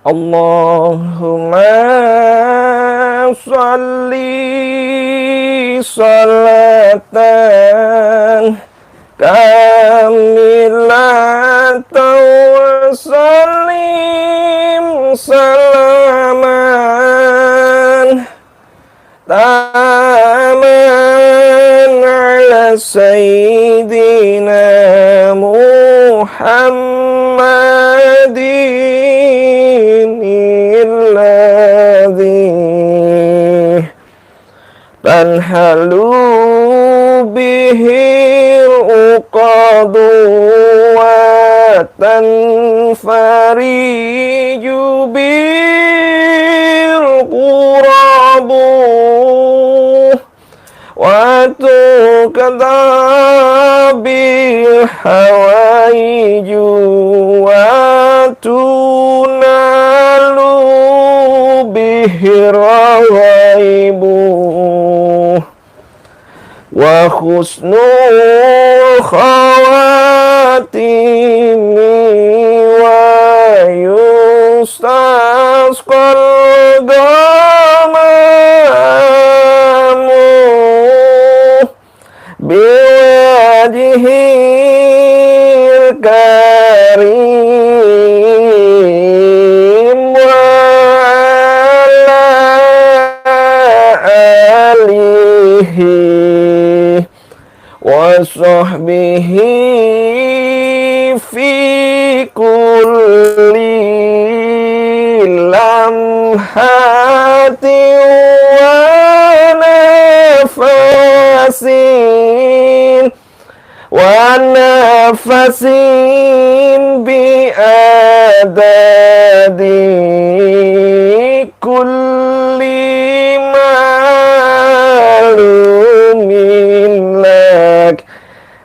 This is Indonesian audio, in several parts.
Allahumma sholli sholatan kamilatan wa sallim salaman taman ala sayyidina Muhammadin illadhi tanhalu bihil uqadu wa tanfariju bil qurabu wa tuqadha bil hawaiju wa tunalu bihir ghaibu wa husnul khawatimi wa yustasqal ghamamu biwajhil karim wa ala alihi wa sahbihi fi kulli lamhati wa nafasin bi adadi kulli malumin lak.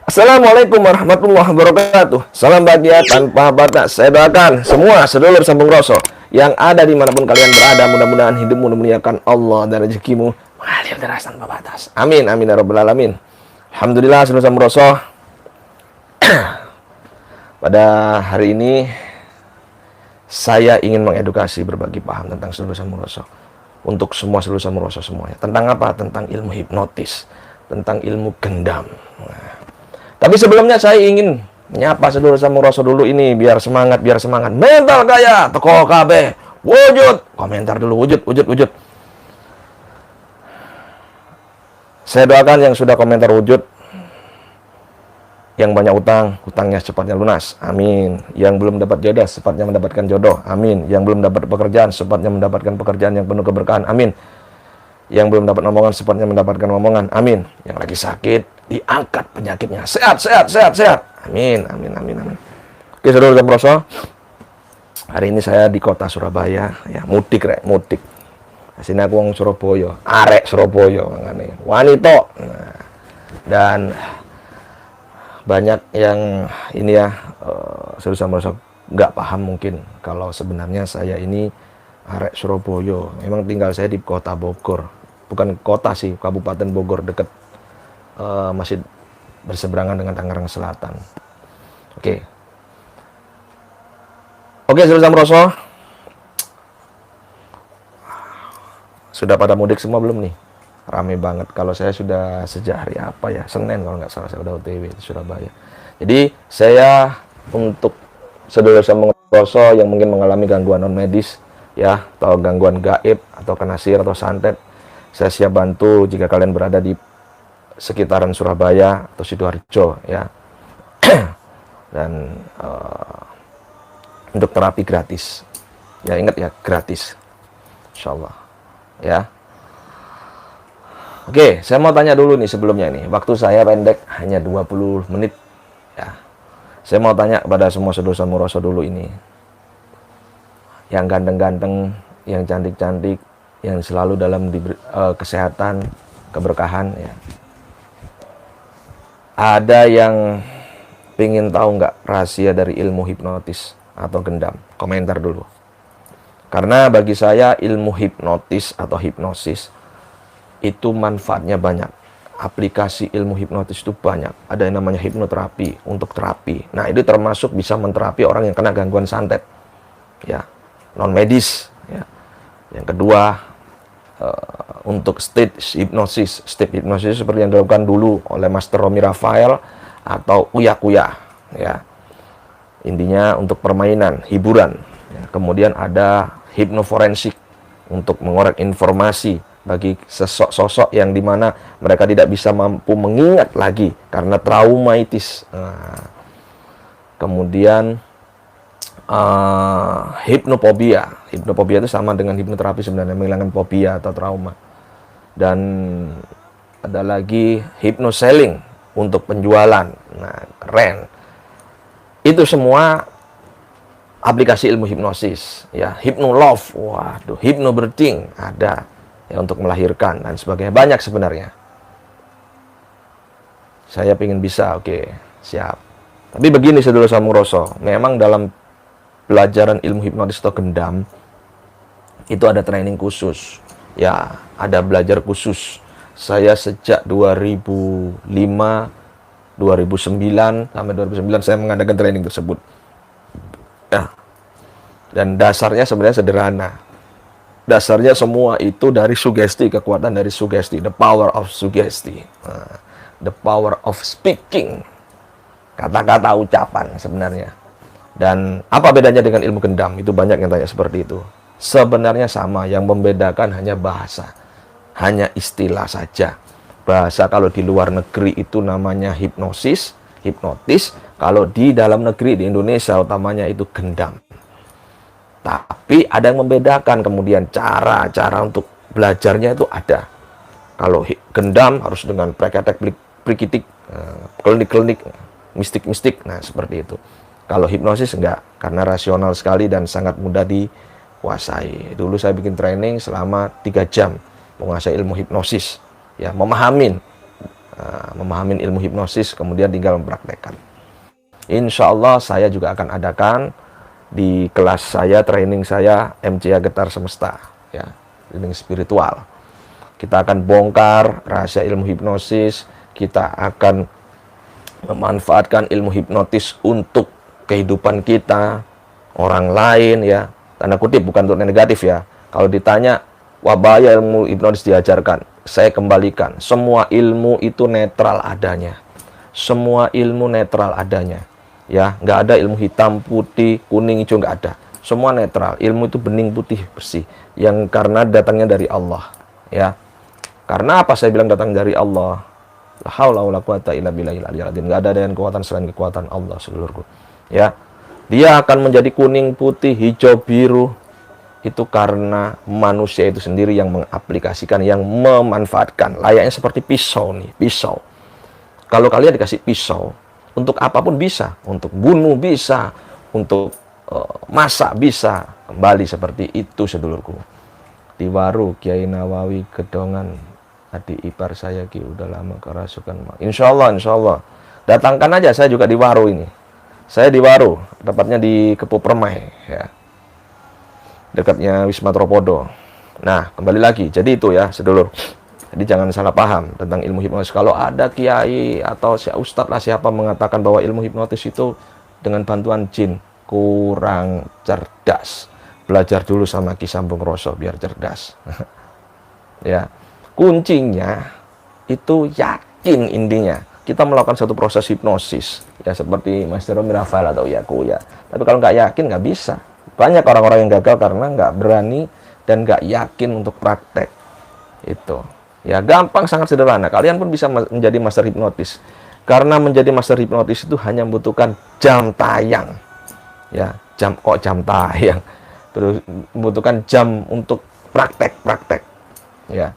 Assalamualaikum warahmatullahi wabarakatuh. Salam bahagia tanpa batas. Saya doakan semua sedulur sambung rasa yang ada dimanapun kalian berada, mudah-mudahan hidupmu dimuliakan Allah dan rezekimu mengalir deras tanpa batas. Amin, amin ya rabbal alamin. Alhamdulillah sedulur sambung rasa. Pada hari ini saya ingin mengedukasi, berbagi paham tentang sedulur sambung rasa untuk semua sedulur sambung rasa semuanya. Tentang apa? Tentang ilmu hipnotis, tentang ilmu gendam. Tapi sebelumnya saya ingin menyapa sedulur sambung rasa dulu ini biar semangat, mental kaya teko kabeh wujud. Komentar dulu wujud. Saya doakan yang sudah komentar wujud, yang banyak hutangnya secepatnya lunas, amin. Yang belum dapat jodoh, secepatnya mendapatkan jodoh, amin. Yang belum dapat pekerjaan, secepatnya mendapatkan pekerjaan yang penuh keberkahan, amin. Yang belum dapat omongan, secepatnya mendapatkan omongan, amin. Yang lagi sakit, diangkat penyakitnya, sehat, amin. Oke, saudara dan bro, hari ini saya di kota Surabaya, ya, mudik. Sini aku wong Surabaya, arek Surabaya, wanita. Nah, dan banyak yang ini ya, saudara nggak paham mungkin kalau sebenarnya saya ini arek Surabaya. Memang tinggal saya di kota Bogor, bukan kota sih, Kabupaten Bogor, dekat masih berseberangan dengan Tangerang Selatan. Oke, saudara Roso, sudah pada mudik semua belum nih? Rame banget. Kalau saya sudah sejak hari apa ya, Senin kalau nggak salah, saya udah OTW di Surabaya. Jadi saya untuk saudara sambung Roso yang mungkin mengalami gangguan non medis ya, atau gangguan gaib atau kenasir atau santet, saya siap bantu jika kalian berada di sekitaran Surabaya atau Sidoarjo ya. Dan untuk terapi gratis ya, ingat ya, gratis insyaallah ya. Oke, saya mau tanya dulu nih sebelumnya nih. Waktu saya pendek, hanya 20 menit. Ya. Saya mau tanya kepada semua saudara sambung rasa dulu ini. Yang ganteng-ganteng, yang cantik-cantik, yang selalu dalam kesehatan, keberkahan. Ya. Ada yang pengen tahu nggak rahasia dari ilmu hipnotis atau gendam? Komentar dulu. Karena bagi saya ilmu hipnotis atau hipnosis itu manfaatnya banyak. Aplikasi ilmu hipnotis itu banyak. Ada yang namanya hipnoterapi untuk terapi. Nah, itu termasuk bisa menterapi orang yang kena gangguan santet. Ya. non medis. Ya. Yang kedua, untuk state hipnosis seperti yang dilakukan dulu oleh Master Romy Rafael atau Uya-Kuya, ya. Intinya untuk permainan, hiburan. Ya. Kemudian ada hipnoforensik untuk mengorek informasi bagi sosok-sosok yang dimana mereka tidak bisa mampu mengingat lagi karena traumatis. Nah, kemudian hipnopobia itu sama dengan hipnoterapi sebenarnya, menghilangkan fobia atau trauma. Dan ada lagi hypnoselling untuk penjualan. Nah, keren. Itu semua aplikasi ilmu hipnosis, ya. Hypnolove, waduh, hypnobirthing ada, ya, untuk melahirkan dan sebagainya, banyak sebenarnya. Saya ingin bisa, oke, siap. Tapi begini Sedulur Samudroso, memang dalam pelajaran ilmu hipnotis atau gendam itu ada training khusus, ya, ada belajar khusus. Saya sejak 2005, 2009 sampai 2009 saya mengadakan training tersebut. Ya. Dan dasarnya sebenarnya sederhana. Dasarnya semua itu dari sugesti, kekuatan dari sugesti, the power of sugesti. The power of speaking. Kata-kata ucapan sebenarnya. Dan apa bedanya dengan ilmu gendam? Itu banyak yang tanya seperti itu. Sebenarnya sama, yang membedakan hanya bahasa. Hanya istilah saja. Bahasa kalau di luar negeri itu namanya hipnotis. Kalau di dalam negeri, di Indonesia utamanya itu gendam. Tapi ada yang membedakan kemudian cara untuk belajarnya itu ada. Kalau gendam harus dengan preketek, prikitik, klinik, mistik. Nah, seperti itu. Kalau hipnosis enggak, karena rasional sekali dan sangat mudah dikuasai. Dulu saya bikin training selama 3 jam menguasai ilmu hipnosis. Ya, memahamin ilmu hipnosis, kemudian tinggal mempraktekkan. Insya Allah saya juga akan adakan di kelas saya, training saya, MCA Getar Semesta, ya, training spiritual. Kita akan bongkar rahasia ilmu hipnosis, kita akan memanfaatkan ilmu hipnotis untuk kehidupan kita, orang lain, ya, tanda kutip, bukan untuk negatif, ya. Kalau ditanya, wabaya ilmu hipnotis diajarkan, saya kembalikan, semua ilmu itu netral adanya. Semua ilmu netral adanya. Ya, nggak ada ilmu hitam, putih, kuning, hijau, nggak ada. Semua netral. Ilmu itu bening, putih, bersih. Yang karena datangnya dari Allah. Ya. Karena apa saya bilang datang dari Allah? La haula wala quwata illa billahil aliyil azim. Nggak ada yang kekuatan selain kekuatan Allah, seluruhku. Ya. Dia akan menjadi kuning, putih, hijau, biru. Itu karena manusia itu sendiri yang mengaplikasikan, yang memanfaatkan. Layaknya seperti pisau nih, pisau. Kalau kalian dikasih pisau, untuk apapun bisa, untuk bunuh bisa, untuk masak bisa, kembali seperti itu sedulurku. Di Waru, Kiai Nawawi Gedongan, adik ipar saya Ki, udah lama kerasukan. Insya Allah, datangkan aja, saya juga di Waru ini. Saya di Waru, tepatnya di Kepu Permai, ya, dekatnya Wisma Tropodo. Nah, kembali lagi, jadi itu ya sedulur. Jadi jangan salah paham tentang ilmu hipnotis. Kalau ada kiai atau ustadz lah siapa mengatakan bahwa ilmu hipnotis itu dengan bantuan jin, kurang cerdas. Belajar dulu sama Ki Sambung Roso biar cerdas. Ya, kuncinya itu yakin intinya. Kita melakukan satu proses hipnosis, ya seperti Master Romy Rafael atau Uya-Kuya. Tapi kalau nggak yakin nggak bisa. Banyak orang-orang yang gagal karena nggak berani dan nggak yakin untuk praktek. Itu. Ya, gampang, sangat sederhana. Kalian pun bisa menjadi master hipnotis. Karena menjadi master hipnotis itu hanya membutuhkan jam tayang. Ya, jam tayang. Terus membutuhkan jam untuk praktek. Ya.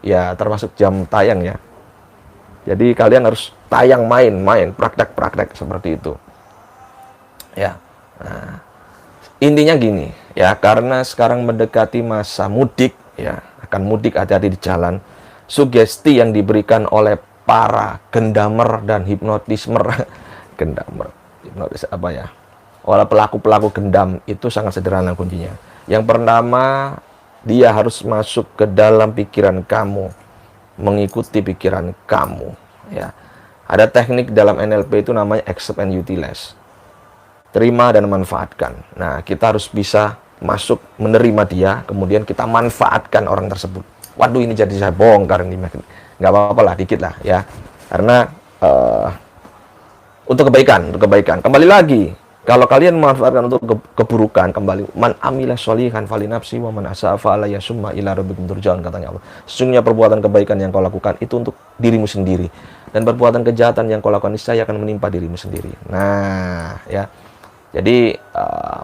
Ya, termasuk jam tayang ya. Jadi kalian harus tayang main, praktek seperti itu. Ya. Nah, intinya gini, ya, karena sekarang mendekati masa mudik, ya, akan mudik, hati-hati di jalan. Sugesti yang diberikan oleh para gendamer dan hipnotismer, hipnotis apa ya? Oleh pelaku-pelaku gendam itu sangat sederhana kuncinya. Yang pertama, dia harus masuk ke dalam pikiran kamu, mengikuti pikiran kamu, ya. Ada teknik dalam NLP itu namanya accept and utilize. Terima dan manfaatkan. Nah, kita harus bisa masuk menerima dia, kemudian kita manfaatkan orang tersebut. Waduh, ini jadi saya bongkar ini, nggak apa-apa lah, dikit lah ya, karena untuk kebaikan. Kembali lagi, kalau kalian memanfaatkan untuk keburukan, kembali, man amila sholihan falinafsi wa man asa'a fa'alayya summa ila rabbikum turja'un, katanya Allah. Sesungguhnya perbuatan kebaikan yang kau lakukan itu untuk dirimu sendiri, dan perbuatan kejahatan yang kau lakukan niscaya akan menimpa dirimu sendiri. Nah, ya. Jadi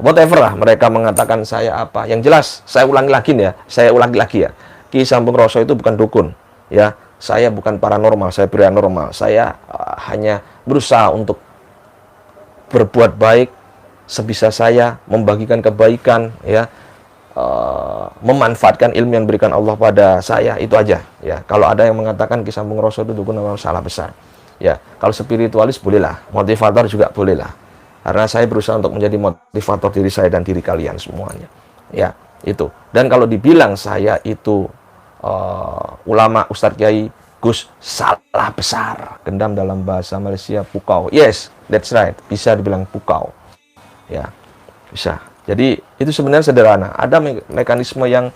whatever lah mereka mengatakan saya apa, yang jelas saya ulangi lagi ya, Ki Sampungroso itu bukan dukun ya, saya bukan paranormal, saya pria normal, saya hanya berusaha untuk berbuat baik sebisa saya, membagikan kebaikan ya, memanfaatkan ilmu yang diberikan Allah pada saya, itu aja ya. Kalau ada yang mengatakan Ki Sampungroso itu dukun, salah besar ya. Kalau spiritualis bolehlah, motivator juga bolehlah. Karena saya berusaha untuk menjadi motivator diri saya dan diri kalian semuanya. Ya, itu. Dan kalau dibilang saya itu ulama, Ustadz Kiai Gus, salah besar. Gendam dalam bahasa Malaysia pukau. Yes, that's right. Bisa dibilang pukau. Ya, bisa. Jadi itu sebenarnya sederhana. Ada mekanisme yang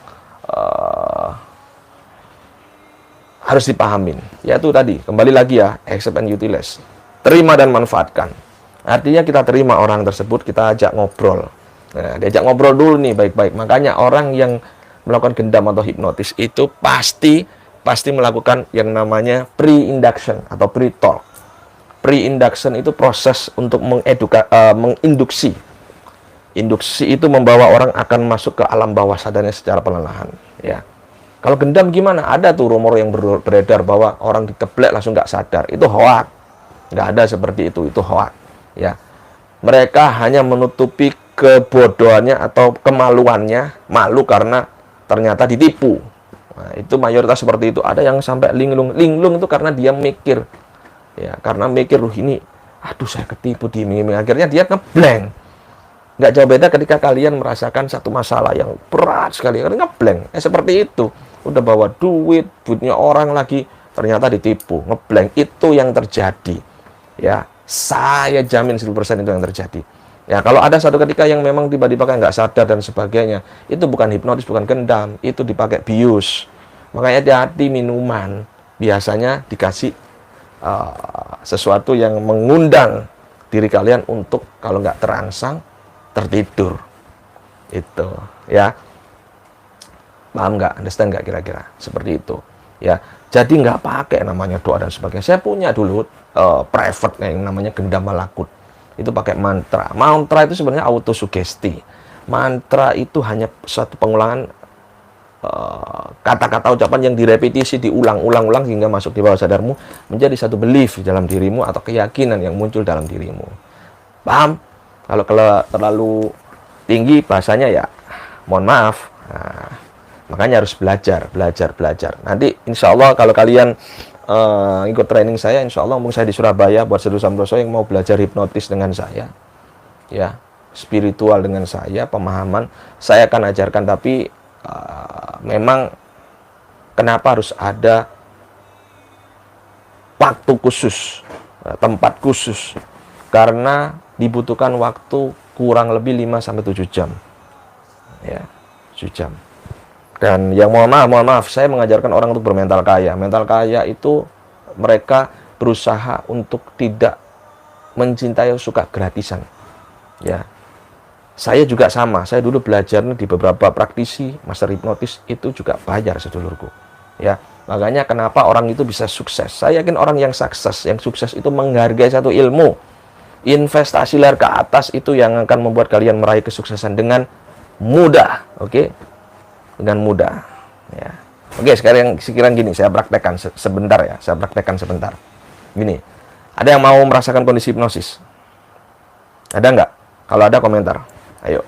harus dipahamin. Yaitu tadi, kembali lagi ya, accept and utilize. Terima dan manfaatkan. Artinya kita terima orang tersebut, kita ajak ngobrol. Nah, diajak ngobrol dulu nih baik-baik. Makanya orang yang melakukan gendam atau hipnotis itu pasti melakukan yang namanya pre-induction atau pre-talk. Pre-induction itu proses untuk menginduksi. Induksi itu membawa orang akan masuk ke alam bawah sadarnya secara perlahan. Ya. Kalau gendam gimana? Ada tuh rumor yang beredar bahwa orang diteblek langsung nggak sadar. Itu hoak. Nggak ada seperti itu hoak. Ya, mereka hanya menutupi kebodohannya atau kemaluannya, malu karena ternyata ditipu. Nah, itu mayoritas seperti itu. Ada yang sampai linglung itu karena dia mikir, ya, karena mikir, ini, aduh saya ketipu di iming-iming. Akhirnya dia ngeblank. Nggak jauh beda ketika kalian merasakan satu masalah yang berat sekali, kalian ngeblank. Seperti itu. Udah bawa duitnya orang lagi, ternyata ditipu, ngeblank. Itu yang terjadi. Ya. Saya jamin 1000% itu yang terjadi. Ya, kalau ada satu ketika yang memang tiba-tiba kan nggak sadar dan sebagainya, itu bukan hipnotis, bukan gendam, itu dipakai bius. Makanya hati-hati minuman. Biasanya dikasih sesuatu yang mengundang diri kalian untuk kalau nggak terangsang, tertidur. Itu, ya. Paham nggak? Understand nggak kira-kira? Seperti itu. Ya, jadi nggak pakai namanya doa dan sebagainya. Saya punya dulu private yang namanya gendam malakut. Itu pakai mantra. Mantra itu sebenarnya autosugesti. Mantra itu hanya suatu pengulangan kata-kata ucapan yang direpetisi, diulang-ulang hingga masuk di bawah sadarmu, menjadi satu belief di dalam dirimu atau keyakinan yang muncul dalam dirimu. Paham? Kalau terlalu tinggi bahasanya ya, mohon maaf. Nah, makanya harus belajar. Nanti insya Allah kalau kalian ikut training saya, insya Allah saya di Surabaya buat Seduh Sampurnoso yang mau belajar hipnotis dengan saya, ya, spiritual dengan saya, pemahaman saya akan ajarkan. Tapi memang kenapa harus ada waktu khusus, tempat khusus, karena dibutuhkan waktu kurang lebih 5-7 jam, ya, 7 jam. Dan yang mohon maaf, saya mengajarkan orang untuk bermental kaya. Mental kaya itu mereka berusaha untuk tidak mencintai suka gratisan. Ya, saya juga sama. Saya dulu belajar di beberapa praktisi master hipnotis itu juga bayar sedulurku. Ya, makanya kenapa orang itu bisa sukses. Saya yakin orang yang sukses itu menghargai satu ilmu. Investasi layar ke atas itu yang akan membuat kalian meraih kesuksesan dengan mudah. Oke? Dengan mudah, ya. Oke, sekarang gini, saya praktekkan sebentar ya, Gini, ada yang mau merasakan kondisi hipnosis? Ada nggak? Kalau ada komentar, ayo.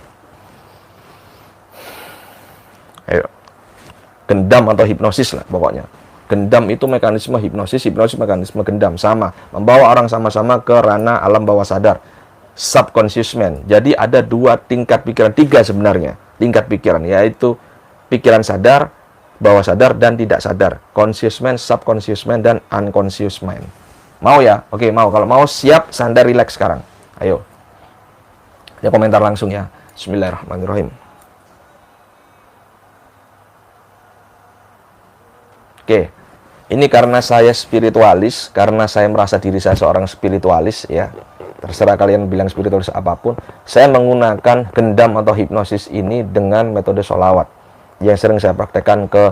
Gendam atau hipnosis lah pokoknya. Gendam itu mekanisme hipnosis mekanisme gendam, sama. Membawa orang sama-sama ke ranah alam bawah sadar, subconscious mind. Jadi ada 2 tingkat pikiran, 3 sebenarnya tingkat pikiran, yaitu pikiran sadar, bawah sadar, dan tidak sadar. Conscious mind, subconscious mind, dan unconscious mind. Mau ya? Oke, mau. Kalau mau, siap, sandar, relax sekarang. Ayo. Ya, komentar langsung ya. Bismillahirrahmanirrahim. Oke, ini karena saya spiritualis, karena saya merasa diri saya seorang spiritualis, ya. Terserah kalian bilang spiritualis apapun, saya menggunakan gendam atau hipnosis ini dengan metode sholawat yang sering saya praktekkan ke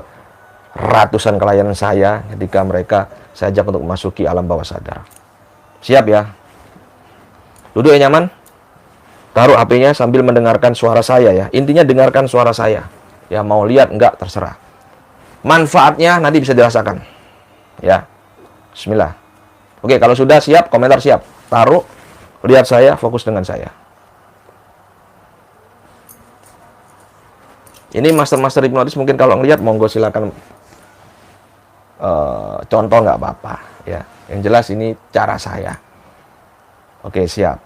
ratusan klien saya ketika mereka saya ajak untuk memasuki alam bawah sadar. Siap ya? Duduk yang nyaman, taruh HP-nya sambil mendengarkan suara saya ya. Intinya dengarkan suara saya. Ya, mau lihat enggak terserah. Manfaatnya nanti bisa dirasakan. Ya. Bismillah. Oke, kalau sudah siap, komentar siap. Taruh, lihat saya, fokus dengan saya. Ini master-master hipnotis mungkin kalau ngelihat monggo silakan contoh nggak apa-apa ya. Yang jelas ini cara saya. Oke, siap.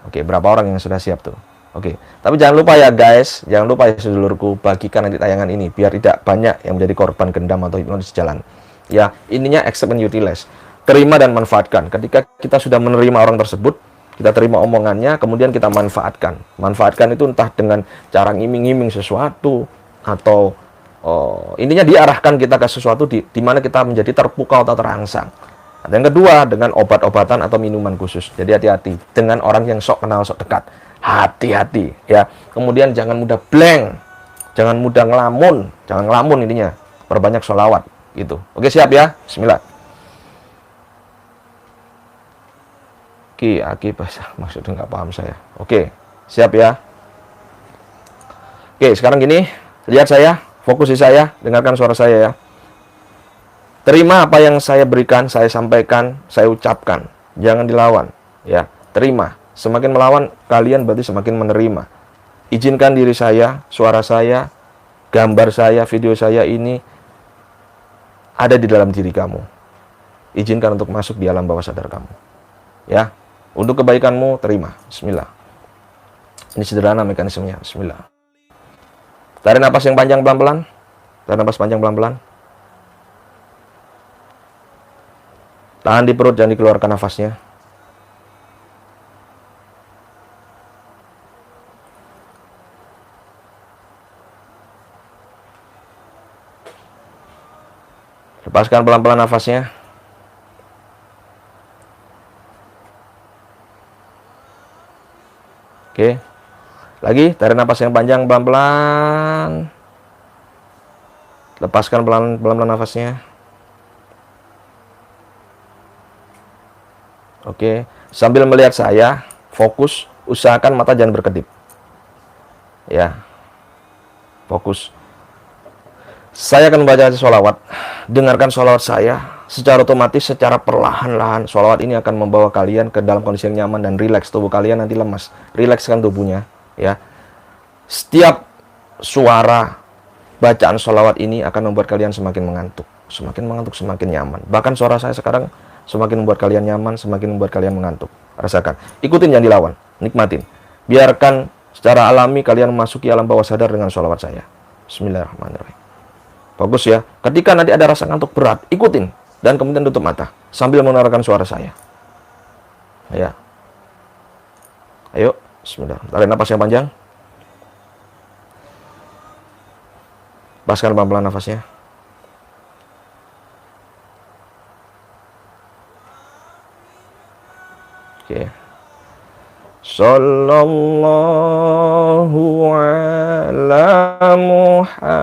Oke, berapa orang yang sudah siap tuh? Oke, tapi jangan lupa ya guys, jangan lupa ya sedulurku, bagikan nanti tayangan ini biar tidak banyak yang menjadi korban gendam atau hipnotis jalan. Ya, ininya accept and utilize. Terima dan manfaatkan. Ketika kita sudah menerima orang tersebut, kita terima omongannya, kemudian kita manfaatkan. Manfaatkan itu entah dengan cara ngiming-ngiming sesuatu atau intinya diarahkan kita ke sesuatu di mana kita menjadi terpukau atau terangsang. Dan yang kedua, dengan obat-obatan atau minuman khusus. Jadi hati-hati dengan orang yang sok kenal, sok dekat. Hati-hati ya. Kemudian jangan mudah blank, jangan mudah ngelamun, jangan ngelamun intinya. Perbanyak sholawat gitu. Oke, siap ya. Bismillah. Aki bahasa maksudnya nggak paham saya. Oke, siap ya. Oke, sekarang gini, lihat saya, fokus di saya, dengarkan suara saya ya. Terima apa yang saya berikan, saya sampaikan, saya ucapkan. Jangan dilawan, ya. Terima. Semakin melawan, kalian berarti semakin menerima. Izinkan diri saya, suara saya, gambar saya, video saya ini ada di dalam diri kamu. Izinkan untuk masuk di alam bawah sadar kamu. Ya. Untuk kebaikanmu, terima. Bismillah. Ini sederhana mekanismenya. Bismillah. Tarik napas yang panjang pelan-pelan. Tarik napas panjang pelan-pelan. Tahan di perut, jangan dikeluarkan nafasnya. Lepaskan pelan-pelan nafasnya. Oke. Lagi, tarik napas yang panjang pelan-pelan. Lepaskan pelan-pelan nafasnya. Oke, sambil melihat saya, fokus, usahakan mata jangan berkedip. Ya, fokus. Saya akan membaca sholawat. Dengarkan sholawat saya. Secara otomatis, secara perlahan-lahan, sholawat ini akan membawa kalian ke dalam kondisi yang nyaman dan rileks. Tubuh kalian nanti lemas. Rilekskan tubuhnya. Ya, setiap suara bacaan sholawat ini akan membuat kalian semakin mengantuk. Semakin mengantuk, semakin nyaman. Bahkan suara saya sekarang semakin membuat kalian nyaman, semakin membuat kalian mengantuk. Rasakan. Ikutin, jangan dilawan. Nikmatin. Biarkan secara alami kalian memasuki alam bawah sadar dengan sholawat saya. Bismillahirrahmanirrahim. Bagus ya. Ketika nanti ada rasa ngantuk berat, ikutin. Dan kemudian tutup mata. Sambil mendengarkan suara saya. Ya. Ayo. Bismillah. Tarik napas yang panjang. Lepaskan pelan-pelan nafasnya. Oke. Sallallahu ala Muhammad.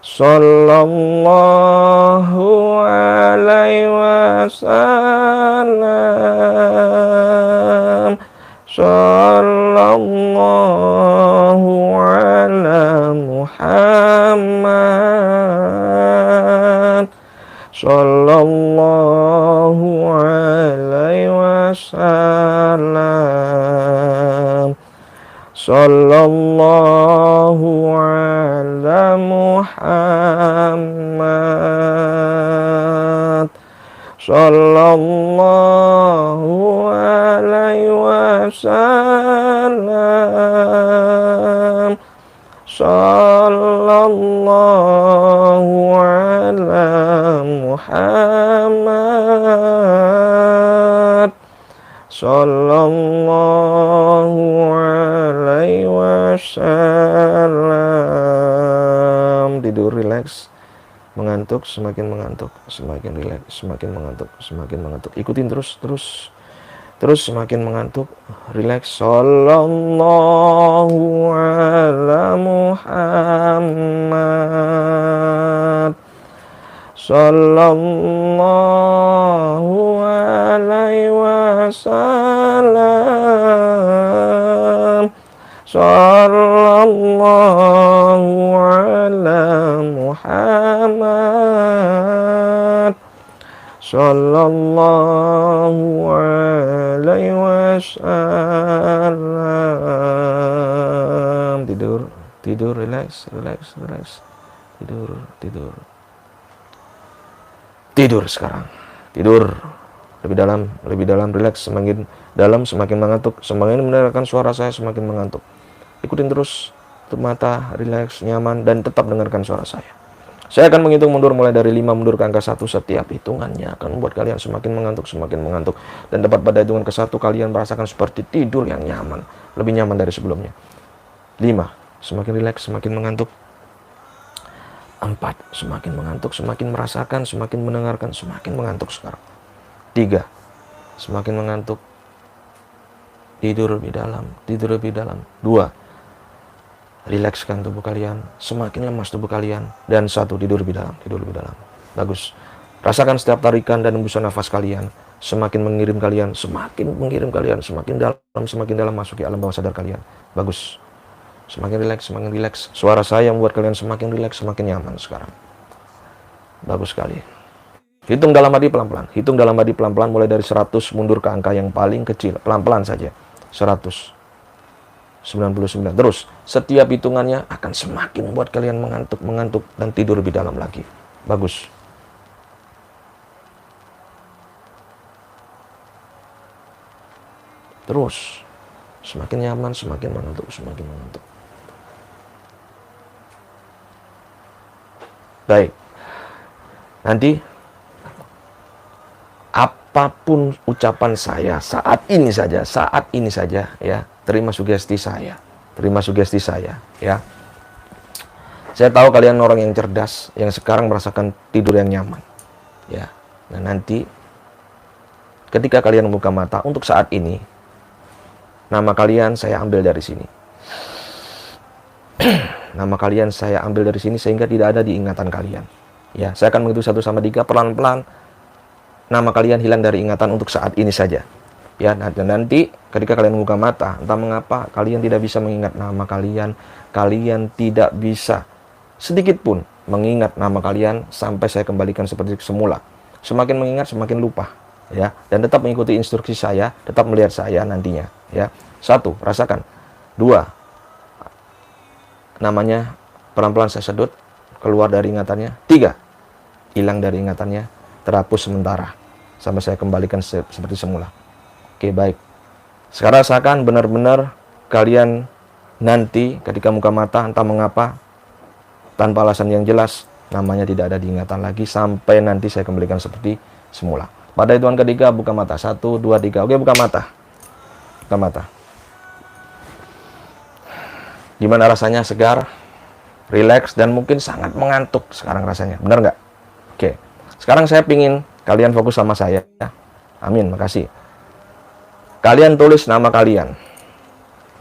Sallallahu alaihi wasallam. Sallallahu ala Muhammad. Sallallahu alaihi wasallam. Sallallahu ala Muhammad. Sallallahu alaihi wasallam. Sallallahu ala Muhammad. Sallallahu alaihi wasallam. rileks, mengantuk, semakin mengantuk, semakin rileks, semakin mengantuk, semakin mengantuk. Ikutin terus semakin mengantuk, rileks. Sallallahu ala Muhammad, sallallahu alaihi wasallam, sallallahu ala Muhammad, sallallahu alaihi wasallam. Tidur, relax. Tidur sekarang. Tidur lebih dalam, relax, semakin dalam semakin mengantuk, semakin mendengarkan suara saya semakin mengantuk. Ikutin terus, tutup mata, relax, nyaman, dan tetap dengarkan suara saya. Saya akan menghitung mundur mulai dari 5 mundur ke angka 1. Setiap hitungannya akan membuat kalian semakin mengantuk. Dan tepat pada hitungan ke-1 kalian merasakan seperti tidur yang nyaman, lebih nyaman dari sebelumnya. 5, semakin rileks, semakin mengantuk. 4, semakin mengantuk, semakin merasakan, semakin mendengarkan, semakin mengantuk sekarang. 3, semakin mengantuk, tidur lebih dalam. 2, rilekskan tubuh kalian, semakin lemas tubuh kalian. Dan 1, tidur lebih dalam. Bagus. Rasakan setiap tarikan dan hembusan nafas kalian, semakin mengirim kalian, semakin dalam masuk ke alam bawah sadar kalian. Bagus. Semakin rileks. Suara saya membuat kalian semakin rileks, semakin nyaman sekarang. Bagus sekali. Hitung dalam hati pelan-pelan. Mulai dari 100 mundur ke angka yang paling kecil. Pelan-pelan saja. 199. Terus, setiap hitungannya akan semakin membuat kalian mengantuk dan tidur lebih dalam lagi. Bagus. Terus, semakin nyaman, semakin mengantuk. Baik. Nanti apapun ucapan saya saat ini saja ya, terima sugesti saya ya. Saya tahu kalian orang yang cerdas yang sekarang merasakan tidur yang nyaman ya. Nah, nanti ketika kalian membuka mata, untuk saat ini nama kalian saya ambil dari sini. Nama kalian saya ambil dari sini sehingga tidak ada di ingatan kalian. Ya, saya akan menghitung 1 sampai 3 pelan-pelan. Nama kalian hilang dari ingatan untuk saat ini saja. Ya, dan nanti ketika kalian membuka mata, entah mengapa kalian tidak bisa mengingat nama kalian. Kalian tidak bisa sedikit pun mengingat nama kalian sampai saya kembalikan seperti semula. Semakin mengingat, semakin lupa. Ya, dan tetap mengikuti instruksi saya, tetap melihat saya nantinya. Ya, 1, rasakan. 2, namanya pelan-pelan saya sedut, keluar dari ingatannya. 3, hilang dari ingatannya, terhapus sementara sampai saya kembalikan seperti semula. Oke, baik. Sekarang rasakan benar-benar kalian nanti ketika buka mata, entah mengapa tanpa alasan yang jelas, namanya tidak ada diingatan lagi sampai nanti saya kembalikan seperti semula. Pada hitungan ketiga buka mata. 1, 2, 3. Oke, buka mata. Gimana rasanya? Segar, rileks, dan mungkin sangat mengantuk sekarang rasanya. Benar nggak? Oke. Sekarang saya pingin kalian fokus sama saya. Ya. Amin, makasih. Kalian tulis nama kalian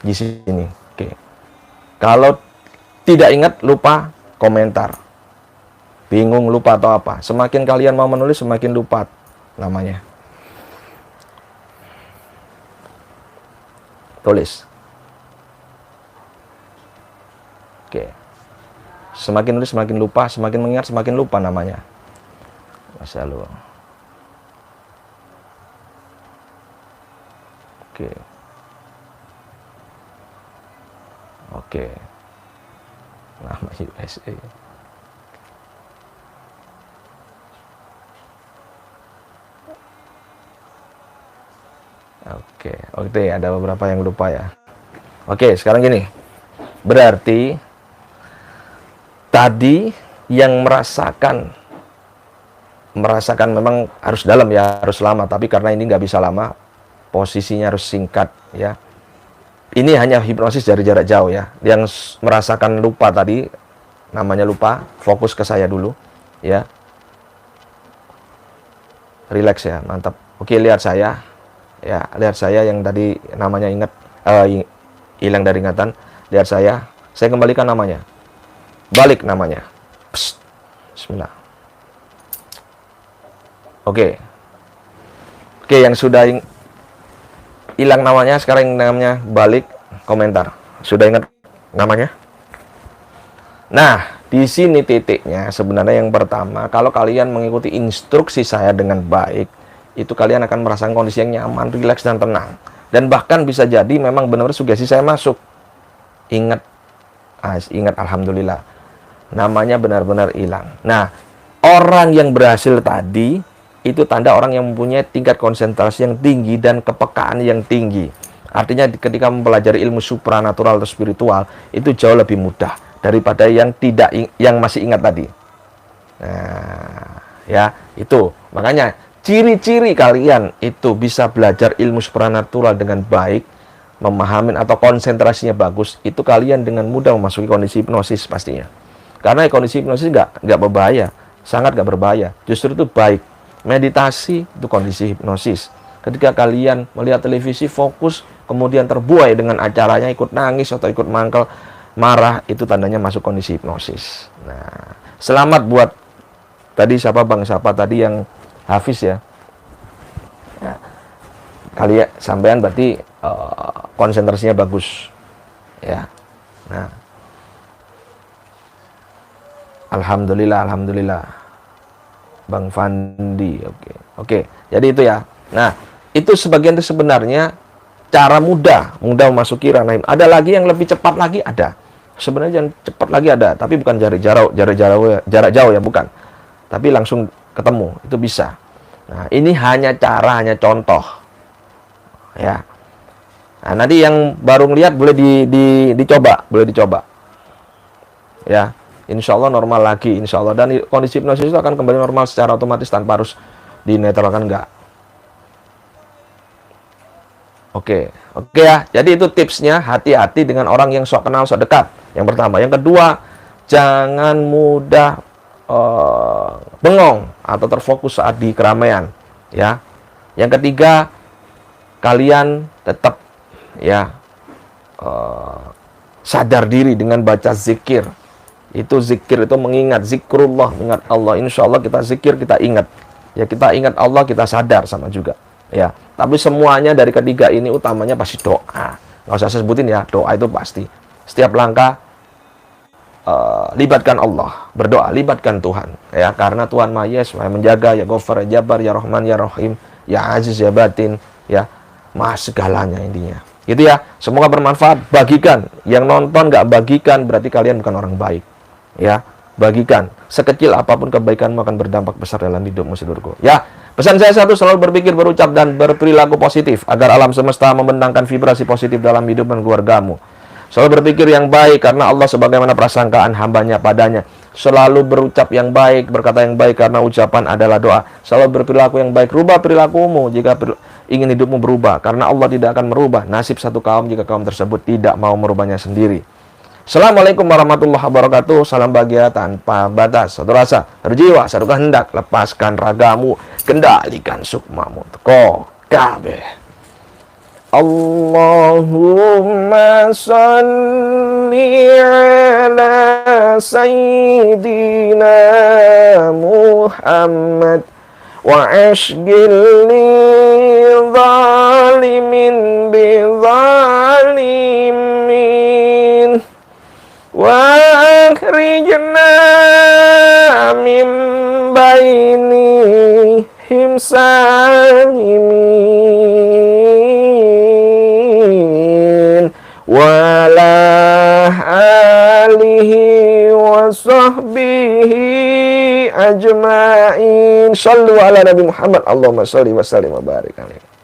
di sini. Oke. Kalau tidak ingat, lupa, komentar. Bingung, lupa atau apa. Semakin kalian mau menulis, semakin lupa namanya. Tulis. Oke. Semakin nulis semakin lupa, semakin mengingat semakin lupa namanya. Masya Allah. Oke. Nama USA. Oke, ada beberapa yang lupa ya. Oke, sekarang gini. Berarti tadi yang merasakan memang harus dalam ya, harus lama. Tapi karena ini nggak bisa lama, posisinya harus singkat ya. Ini hanya hipnosis dari jarak jauh ya. Yang merasakan lupa tadi, namanya lupa, fokus ke saya dulu, ya. Relax ya, mantap. Oke, lihat saya, ya, lihat saya yang tadi namanya hilang dari ingatan. Lihat saya kembalikan namanya, balik namanya. Psst. Bismillah. Oke, yang sudah hilang namanya, sekarang namanya balik, komentar. Sudah ingat namanya? Nah, di sini titiknya sebenarnya yang pertama, kalau kalian mengikuti instruksi saya dengan baik, itu kalian akan merasakan kondisi yang nyaman, rileks, dan tenang. Dan bahkan bisa jadi memang benar-benar sugesti saya masuk. Ingat, alhamdulillah. Namanya benar-benar hilang. Nah, orang yang berhasil tadi, itu tanda orang yang mempunyai tingkat konsentrasi yang tinggi dan kepekaan yang tinggi. Artinya ketika mempelajari ilmu supranatural atau spiritual, itu jauh lebih mudah daripada yang masih ingat tadi. Nah, ya, itu. Makanya ciri-ciri kalian itu bisa belajar ilmu supranatural dengan baik, memahami atau konsentrasinya bagus, itu kalian dengan mudah memasuki kondisi hipnosis pastinya. Karena kondisi hipnosis nggak berbahaya, sangat nggak berbahaya. Justru itu baik. Meditasi itu kondisi hipnosis. Ketika kalian melihat televisi fokus, kemudian terbuai dengan acaranya, ikut nangis atau ikut mangkel, marah, itu tandanya masuk kondisi hipnosis. Nah, selamat buat tadi siapa tadi yang Hafiz ya. Kalian sampean berarti konsentrasinya bagus. Ya. Nah. Alhamdulillah. Bang Fandi, oke. Jadi itu ya. Nah, itu sebagian itu sebenarnya cara mudah memasuki ranah. Ada lagi yang lebih cepat lagi, ada. Sebenarnya yang cepat lagi ada, tapi bukan jarak jauh ya, bukan. Tapi langsung ketemu, itu bisa. Nah, ini hanya contoh. Ya. Nah, nanti yang baru ngeliat boleh dicoba. Ya. Insya Allah normal lagi, insya Allah. Dan kondisi hipnosis itu akan kembali normal secara otomatis tanpa harus dinetralkan, enggak. Oke ya. Jadi itu tipsnya, hati-hati dengan orang yang sok kenal, sok dekat. Yang pertama. Yang kedua, jangan mudah bengong atau terfokus saat di keramaian. Ya. Yang ketiga, kalian tetap ya sadar diri dengan baca zikir. Itu zikir itu mengingat, zikrullah, mengingat Allah. Insya Allah kita zikir, kita ingat. Ya, kita ingat Allah, kita sadar sama juga. Ya, tapi semuanya dari ketiga ini utamanya pasti doa. Nggak usah saya sebutin ya, doa itu pasti. Setiap langkah libatkan Allah, berdoa, libatkan Tuhan. Ya, karena Tuhan Maha Yes, Maha menjaga, ya Ghafar, ya Jabar, ya Rahman, ya Rahim, ya Aziz, ya Batin, ya Maha segalanya intinya. Gitu ya. Semoga bermanfaat. Bagikan. Yang nonton nggak bagikan berarti kalian bukan orang baik. Ya, bagikan. Sekecil apapun kebaikanmu akan berdampak besar dalam hidupmu, sedulurku. Ya, pesan saya satu, selalu berpikir, berucap, dan berperilaku positif agar alam semesta membentangkan vibrasi positif dalam hidup dan keluargamu. Selalu berpikir yang baik karena Allah sebagaimana prasangkaan hambanya padanya. Selalu berucap yang baik, berkata yang baik karena ucapan adalah doa. Selalu berperilaku yang baik. Rubah perilakumu jika ingin hidupmu berubah, karena Allah tidak akan merubah nasib satu kaum jika kaum tersebut tidak mau merubahnya sendiri. Assalamualaikum warahmatullahi wabarakatuh. Salam bahagia tanpa batas. Satu rasa, berjiwa, satu kehendak. Lepaskan ragamu, kendalikan sukmamu. Teko kabeh. Allahumma salli ala sayyidina Muhammad wa ashgil zalimin bi zalimin wa akhrijna min bainihim salimin wa ala alihi wa sahbihi ajma'in. Sallu ala Nabi Muhammad. Allahumma salli wa sallim wa barik alaihi.